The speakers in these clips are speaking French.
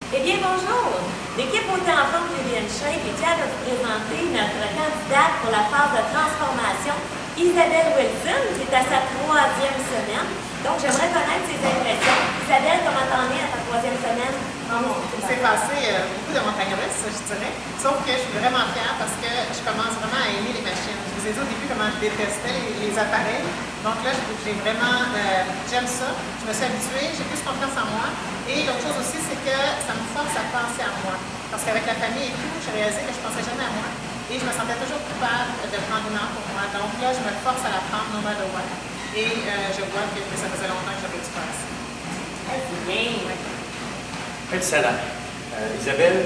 Eh bien, bonjour! L'équipe Haute en forme Julienne Shape est fière de vous présenter notre candidate pour la phase de transformation, Isabelle Wilson, qui est à sa 3e semaine. Donc, j'aimerais connaître ses impressions. Isabelle, comment t'en es à ta 3e semaine? Il s'est passé beaucoup de montagnes russes, je dirais. Sauf que je suis vraiment fière parce que je commence vraiment à aimer les machines. Je vous ai dit au début comment je détestais les appareils. Donc là, j'aime ça. Je me suis habituée, j'ai plus confiance en moi. Et l'autre chose aussi, c'est que ça me force à penser à moi. Parce qu'avec la famille et tout, j'ai réalisé que je ne pensais jamais à moi. Et je me sentais toujours coupable de prendre une heure pour moi. Donc là, je me force à la prendre no matter what. Et je vois que ça faisait longtemps que j'avais dû faire ça. C'est bien. Excellent. Isabelle,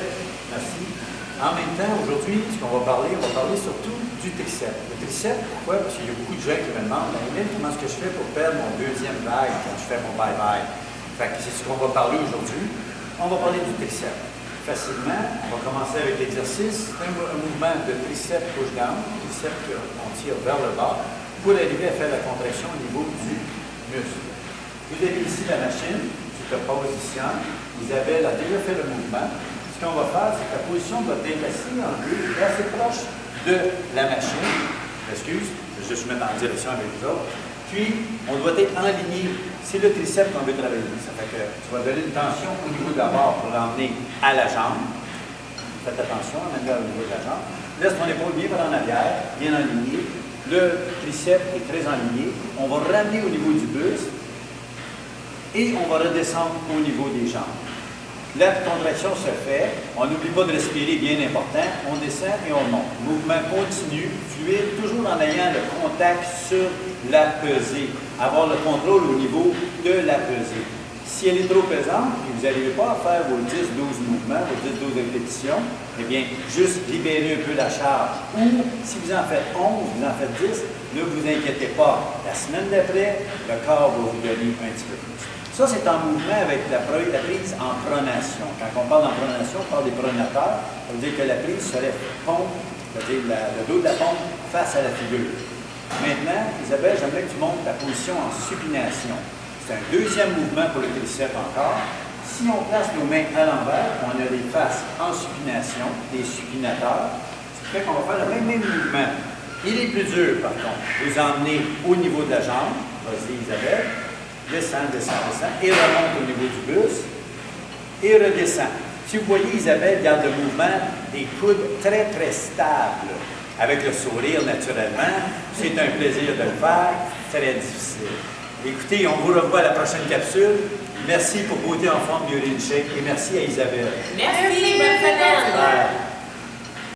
merci. En même temps, aujourd'hui, ce qu'on va parler surtout du triceps. Le triceps, pourquoi? Parce qu'il y a beaucoup de gens qui me demandent, comment est-ce que je fais pour perdre mon 2e vague quand je fais mon bye-bye? Fait que c'est ce qu'on va parler aujourd'hui. On va parler du triceps. Facilement, on va commencer avec l'exercice. C'est un mouvement de triceps push-down, triceps qu'on tire vers le bas, pour arriver à faire la contraction au niveau du muscle. Vous avez ici la machine, tu te positionnes. Isabelle a déjà fait le mouvement. Ce qu'on va faire, c'est que la position va être assise en deux, assez proche de la machine. Excuse, je vais juste me mettre en direction avec les autres. Puis, on doit être aligné. C'est le triceps qu'on veut travailler. Ça fait que tu vas donner une tension au niveau de la barre pour l'emmener à la jambe. Faites attention, amène-la au niveau de la jambe. Laisse ton épaule bien vers en arrière, bien aligné. Le triceps est très aligné. On va ramener au niveau du buste et on va redescendre au niveau des jambes. La contraction se fait, on n'oublie pas de respirer, bien important, on descend et on monte. Mouvement continu, fluide, toujours en ayant le contact sur la pesée, avoir le contrôle au niveau de la pesée. Si elle est trop pesante et vous n'arrivez pas à faire vos 10-12 mouvements, vos 10-12 répétitions, eh bien, juste libérez un peu la charge. Ou si vous en faites 11, vous en faites 10, ne vous inquiétez pas. La semaine d'après, le corps va vous donner un petit peu plus. Ça, c'est en mouvement avec la prise en pronation. Quand on parle en pronation, on parle des pronateurs. Ça veut dire que la prise serait pompe, c'est-à-dire le dos de la pompe face à la figure. Maintenant, Isabelle, j'aimerais que tu montes ta position en supination. C'est un 2e mouvement pour le triceps encore. Si on place nos mains à l'envers, on a les faces en supination, des supinateurs. Ce qui fait qu'on va faire le même mouvement. Il est plus dur, par contre. Vous emmenez au niveau de la jambe. Vas-y, Isabelle. Descend, et remonte au niveau du buste, et redescend. Si vous voyez, Isabelle garde le mouvement des coudes très, très stable. Avec le sourire, naturellement, c'est un plaisir de le faire, très difficile. Écoutez, on vous revoit à la prochaine capsule. Merci pour Beauté en forme Julienne Shape, et merci à Isabelle. Merci!